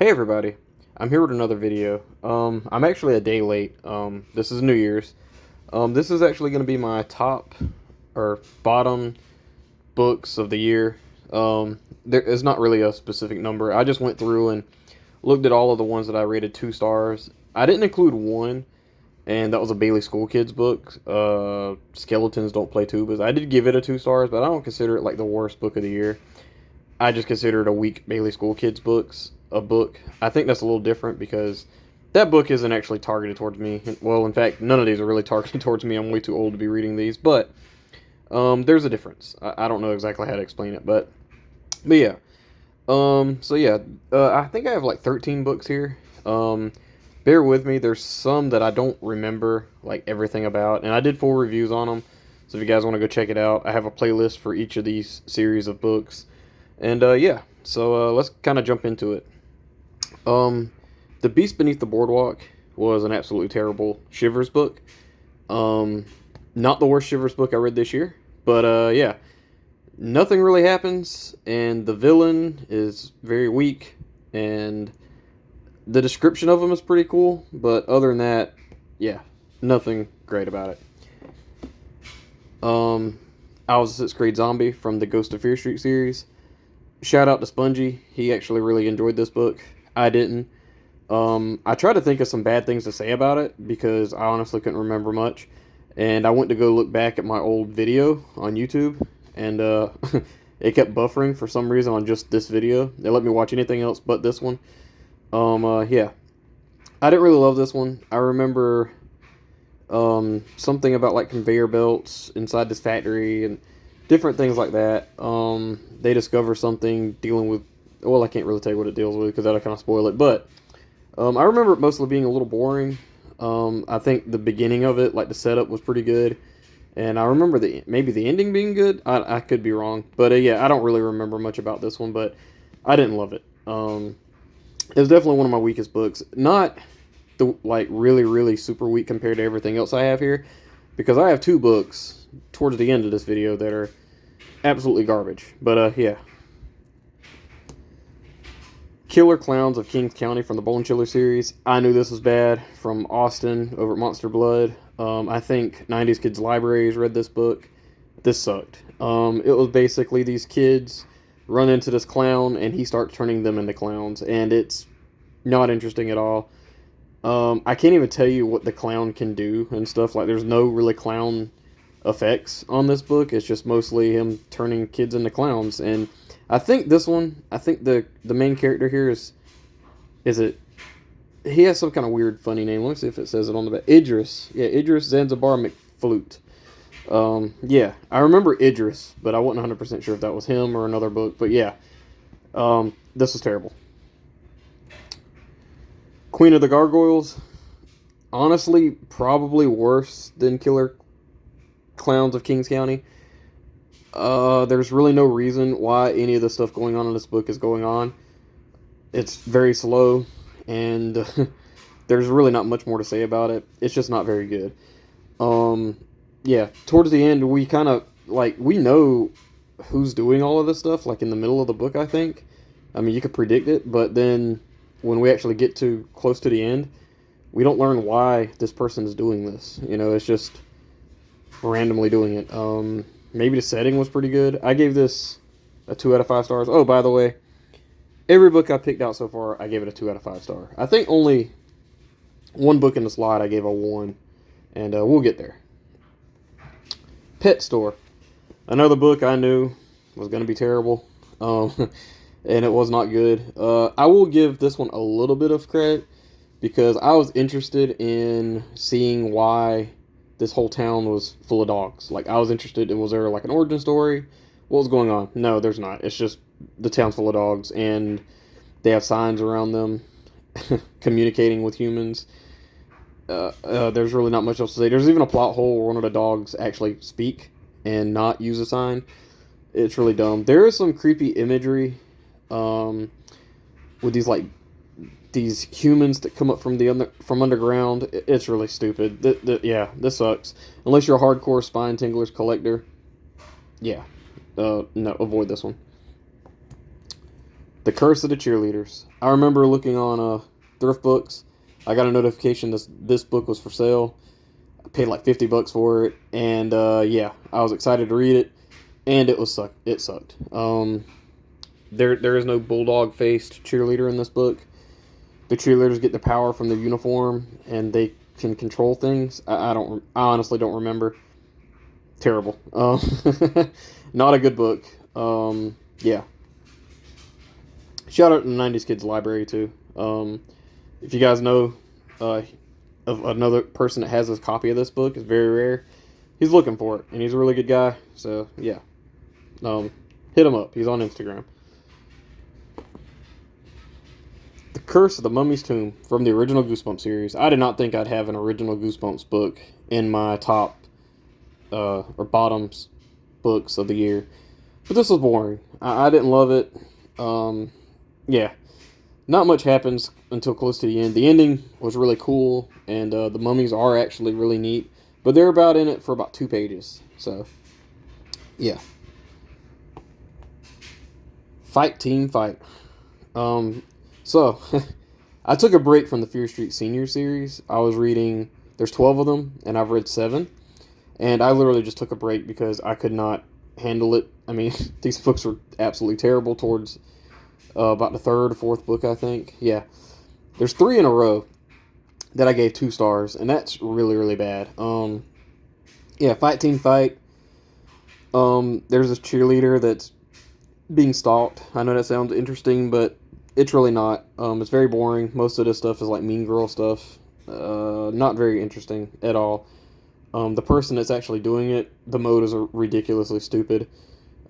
Hey everybody, I'm here with another video. I'm actually a day late. This is New Year's. This is actually going to be my top or bottom books of the year. There is not really a specific number. I just went through and looked at all of the ones that I rated 2 stars. I didn't include one, and that was a Bailey School Kids book. Skeletons Don't Play Tubas. I did give it a 2 stars, but I don't consider it like the worst book of the year. I just consider it a weak Bailey School Kids book. I think that's a little different because that book isn't actually targeted towards me. Well, in fact, none of these are really targeted towards me. I'm way too old to be reading these, but there's a difference. I don't know exactly how to explain it, but yeah. I think I have like 13 books here. Bear with me. There's some that I don't remember like everything about, and I did full reviews on them. So if you guys want to go check it out, I have a playlist for each of these series of books. And yeah, so let's kind of jump into it. Um, The Beast Beneath the Boardwalk was an absolutely terrible Shivers book. Um, Not the worst Shivers book I read this year, but yeah, nothing really happens, and the villain is very weak, and the description of him is pretty cool, but other than that, yeah, nothing great about it. Um, I was a sixth grade zombie from the Ghost of Fear Street series. Shout out to Spongy. He actually really enjoyed this book. I didn't. I tried to think of some bad things to say about it because I honestly couldn't remember much. And I went to go look back at my old video on YouTube, and it kept buffering for some reason on just this video. They let me watch anything else but this one. Yeah. I didn't really love this one. I remember something about like conveyor belts inside this factory and different things like that. They discover something dealing with. Well, I can't really tell you what it deals with because that'll kind of spoil it. But I remember it mostly being a little boring. I think the beginning of it, like the setup, was pretty good, and I remember maybe the ending being good. I could be wrong, but yeah, I don't really remember much about this one. But I didn't love it. It was definitely one of my weakest books. Not the like really super weak compared to everything else I have here, because I have two books towards the end of this video that are absolutely garbage. But yeah. Killer Clowns of Kings County from the Bone Chiller series. I knew this was bad from Austin over at Monster Blood. I think 90s Kids Libraries read this book. This sucked. It was basically these kids run into this clown and he starts turning them into clowns, and it's not interesting at all. I can't even tell you what the clown can do and stuff. Like, there's no really clown effects on this book. It's just mostly him turning kids into clowns. And I think this one, I think the main character here is it? He has some kind of weird, funny name. Let me see if it says it on the back. Idris. Yeah, Idris Zanzibar McFlute. Yeah, I remember Idris, but I wasn't 100% sure if that was him or another book. But yeah, this was terrible. Queen of the Gargoyles. Honestly, probably worse than Killer Clowns of Kings County. There's really no reason why any of the stuff going on in this book is going on. It's very slow, and there's really not much more to say about it. It's just not very good. Yeah, towards the end, we kind of, like, we know who's doing all of this stuff, like, in the middle of the book, I think. I mean, you could predict it, but then when we actually get to close to the end, we don't learn why this person is doing this. You know, it's just randomly doing it. Maybe the setting was pretty good. I gave this a 2 out of 5 stars. Oh, by the way, every book I picked out so far, I gave it a 2 out of 5 star. I think only one book in the slot I gave a 1, and we'll get there. Pet Store. Another book I knew was going to be terrible, and it was not good. I will give this one a little bit of credit because I was interested in seeing why this whole town was full of dogs. Like, I was interested, was there like an origin story? What was going on? No, there's not. It's just the town's full of dogs, and they have signs around them communicating with humans. There's really not much else to say. There's even a plot hole where one of the dogs actually speak and not use a sign. It's really dumb. There is some creepy imagery with these humans that come up from underground. It's really stupid. Yeah, this sucks. Unless you're a hardcore Spine Tinglers collector, yeah, no, avoid this one. The Curse of the Cheerleaders. I remember looking on thrift books. I got a notification this book was for sale. I paid like $50 for it, and yeah, I was excited to read it, and it sucked. There is no bulldog faced cheerleader in this book. The cheerleaders get their power from their uniform, and they can control things. I honestly don't remember. Terrible. Not a good book. Yeah. Shout out to the 90s Kids Library, too. If you guys know of another person that has a copy of this book, it's very rare. He's looking for it, and he's a really good guy. So, yeah. Hit him up. He's on Instagram. The Curse of the Mummy's Tomb from the original Goosebumps series. I did not think I'd have an original Goosebumps book in my top or bottoms books of the year. But this was boring. I didn't love it. Yeah. Not much happens until close to the end. The ending was really cool, and the mummies are actually really neat. But they're about in it for about 2 pages. So, yeah. Fight Team Fight. So, I took a break from the Fear Street Senior series. I was reading, there's 12 of them, and I've read 7. And I literally just took a break because I could not handle it. I mean, these books were absolutely terrible towards about the 3rd or 4th book, I think. Yeah. There's 3 in a row that I gave 2 stars, and that's really, really bad. Yeah, Fight Team Fight. There's this cheerleader that's being stalked. I know that sounds interesting, but it's really not. It's very boring. Most of this stuff is like Mean Girl stuff. Not very interesting at all. The person that's actually doing it, the mode is ridiculously stupid.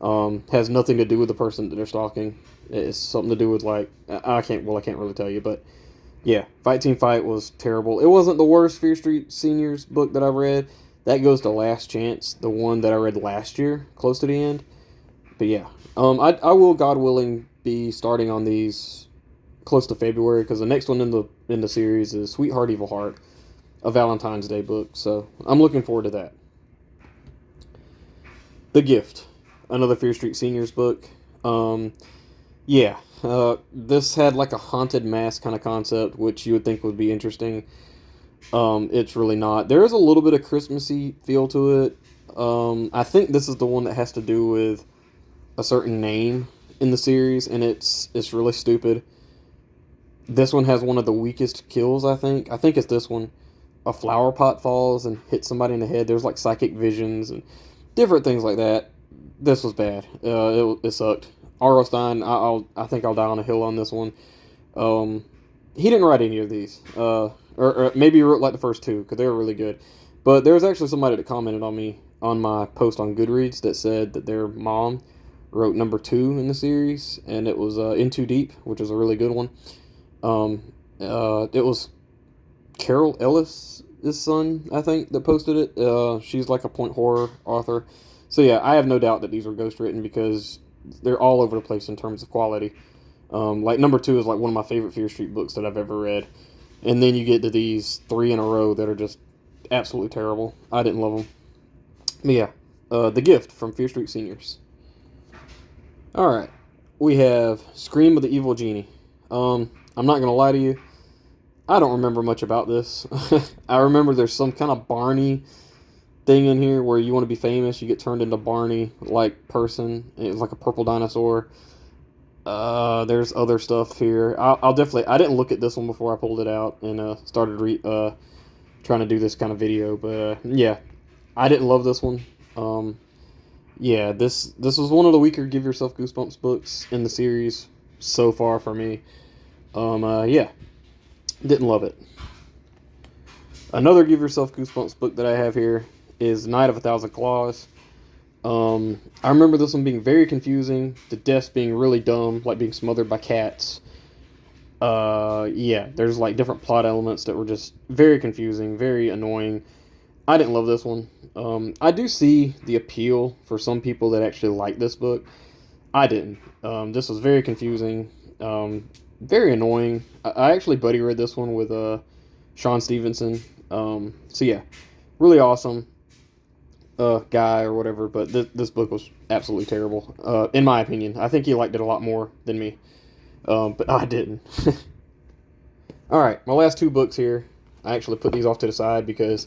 Has nothing to do with the person that they're stalking. It's something to do with like I can't really tell you, but yeah, Fight Team Fight was terrible. It wasn't the worst Fear Street Seniors book that I've read. That goes to Last Chance, the one that I read last year, close to the end. But yeah, I will, God willing, be starting on these close to February because the next one in the series is Sweetheart Evil Heart, a Valentine's Day book. So I'm looking forward to that. The Gift, another Fear Street Seniors book. Yeah, this had like a haunted mask kind of concept, which you would think would be interesting. It's really not. There is a little bit of Christmassy feel to it. I think this is the one that has to do with a certain name in the series, and it's really stupid. This one has one of the weakest kills, I think. I think it's this one. A flower pot falls and hits somebody in the head. There's like psychic visions and different things like that. This was bad. It sucked. R.L. Stine, I think I'll die on a hill on this one. He didn't write any of these. Or maybe he wrote like the first 2 because they were really good. But there was actually somebody that commented on me on my post on Goodreads that said that their mom wrote number 2 in the series, and it was In Too Deep, which is a really good one. It was Carol Ellis' son, I think, that posted it. She's like a point horror author. So yeah, I have no doubt that these were ghostwritten because they're all over the place in terms of quality. Like number 2 is like one of my favorite Fear Street books that I've ever read. And then you get to these 3 in a row that are just absolutely terrible. I didn't love them. But yeah, The Gift from Fear Street Seniors. Alright, we have Scream of the Evil Genie. I'm not going to lie to you. I don't remember much about this. I remember there's some kind of Barney thing in here where you want to be famous. You get turned into Barney-like person. It's like a purple dinosaur. There's other stuff here. I'll definitely... I didn't look at this one before I pulled it out and started trying to do this kind of video. But yeah, I didn't love this one. Yeah, this was one of the weaker Give Yourself Goosebumps books in the series so far for me. Yeah, didn't love it. Another Give Yourself Goosebumps book that I have here is Night of a Thousand Claws. I remember this one being very confusing, the deaths being really dumb, like being smothered by cats. Yeah, there's like different plot elements that were just very confusing, very annoying. I didn't love this one. I do see the appeal for some people that actually like this book. I didn't. This was very confusing, very annoying. I actually buddy read this one with Sean Stevenson. So yeah, really awesome guy or whatever, but this book was absolutely terrible, in my opinion. I think he liked it a lot more than me. But I didn't. All right, my last two books here. I actually put these off to the side because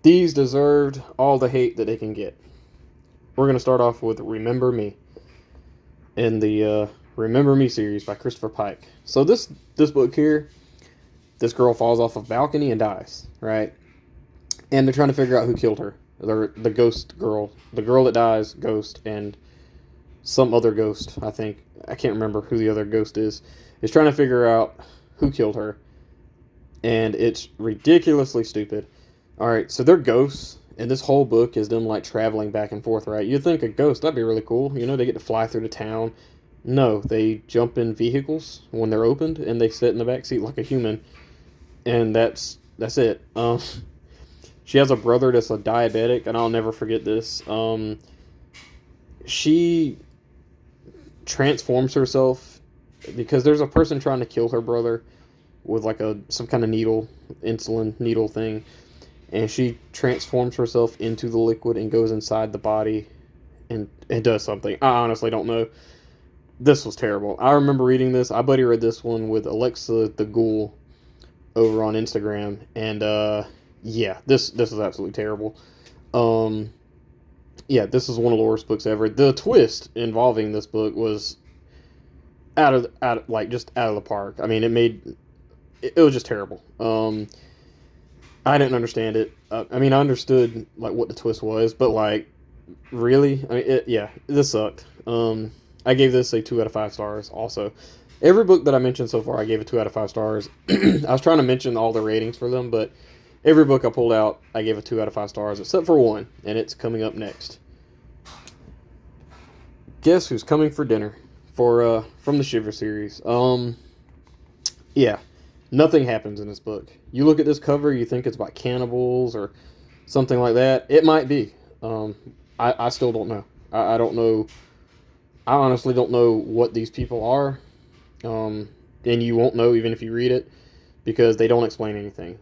these deserved all the hate that they can get. We're going to start off with Remember Me in the Remember Me series by Christopher Pike. So this book here, this girl falls off a balcony and dies, right? And they're trying to figure out who killed her. The ghost girl. The girl that dies, ghost, and some other ghost, I think. I can't remember who the other ghost is trying to figure out who killed her. And it's ridiculously stupid. Alright, so they're ghosts, and this whole book is them, like, traveling back and forth, right? You'd think a ghost, that'd be really cool. You know, they get to fly through the town. No, they jump in vehicles when they're opened, and they sit in the back seat like a human. And that's it. She has a brother that's a diabetic, and I'll never forget this. She transforms herself because there's a person trying to kill her brother with like some kind of insulin needle thing, and she transforms herself into the liquid and goes inside the body and does something. I honestly don't know. This was terrible. I remember reading this. I buddy read this one with Alexa the Ghoul over on Instagram, and yeah, this is absolutely terrible. Yeah, this is one of the worst books ever. The twist involving this book was out of the park. I mean, it was just terrible. I didn't understand it. I mean, I understood like what the twist was, but like, really, I mean, this sucked. I gave this a 2 out of 5 stars. Also, every book that I mentioned so far, I gave a 2 out of 5 stars. I was trying to mention all the ratings for them, but every book I pulled out, I gave a 2 out of 5 stars, except for one, and it's coming up next. Guess who's coming for dinner? From the Shiver series. Yeah, nothing happens in this book. You look at this cover, you think it's about cannibals or something like that. It might be. I still don't know. I don't know. I honestly don't know what these people are. And you won't know even if you read it because they don't explain anything.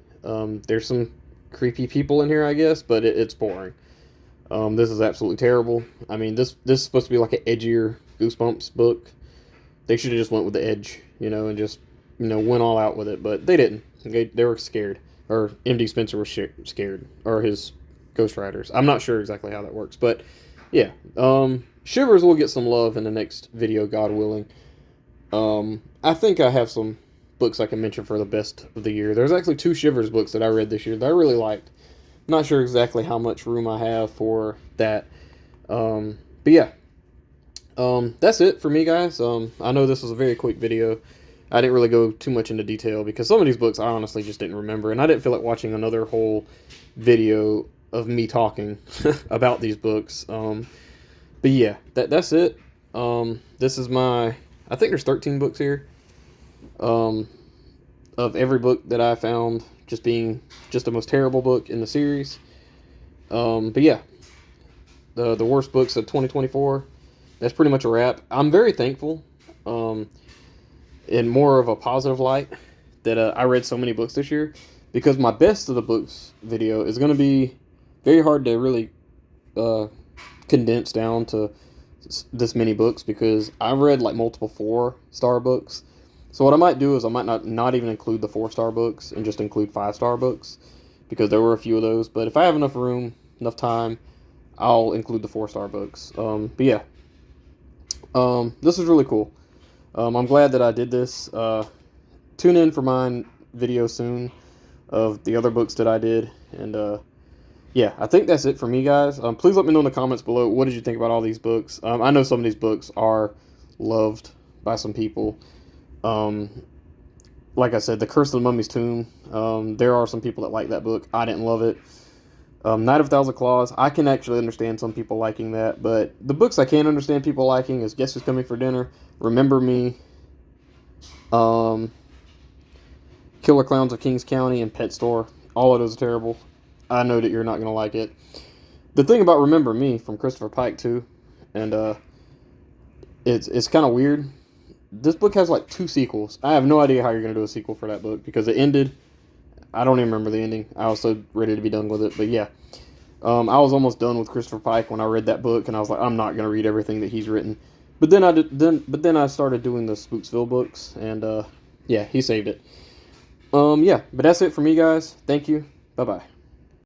There's some creepy people in here, I guess, but it's boring. This is absolutely terrible. I mean, this is supposed to be like an edgier Goosebumps book. They should have just went with the edge, and just, went all out with it, but they didn't. They were scared. Or M.D. Spencer was scared. Or his ghostwriters. I'm not sure exactly how that works, but yeah. Shivers will get some love in the next video, God willing. I think I have some books I can mention for the best of the year. There's actually 2 Shivers books that I read this year that I really liked. Not sure exactly how much room I have for that. But yeah. That's it for me, guys. I know this was a very quick video. I didn't really go too much into detail because some of these books I honestly just didn't remember, and I didn't feel like watching another whole video of me talking about these books. But yeah, that's it. This is I think there's 13 books here. Of every book that I found just being just the most terrible book in the series. But yeah, the worst books of 2024. That's pretty much a wrap. I'm very thankful, in more of a positive light, that I read so many books this year, because my best of the books video is going to be very hard to really condense down to this many books, because I've read like multiple 4-star books. So what I might do is I might not even include the 4-star books and just include 5-star books, because there were a few of those. But if I have enough room, enough time, I'll include the 4-star books. But yeah. This is really cool. I'm glad that I did this. Tune in for my video soon of the other books that I did. And, yeah, I think that's it for me, guys. Please let me know in the comments below, what did you think about all these books? I know some of these books are loved by some people. Like I said, The Curse of the Mummy's Tomb, there are some people that like that book. I didn't love it. Night of a Thousand Claws, I can actually understand some people liking that, but the books I can't understand people liking is Guess Who's Coming for Dinner, Remember Me, Killer Clowns of Kings County, and Pet Store. All of those are terrible. I know that you're not going to like it. The thing about Remember Me from Christopher Pike, too, and it's kind of weird. This book has like 2 sequels. I have no idea how you're going to do a sequel for that book, because it ended. I don't even remember the ending. I was so ready to be done with it. But yeah, I was almost done with Christopher Pike when I read that book, and I was like, I'm not going to read everything that he's written. But then I started doing the Spooksville books, and yeah, he saved it. Yeah, but that's it for me, guys. Thank you. Bye bye.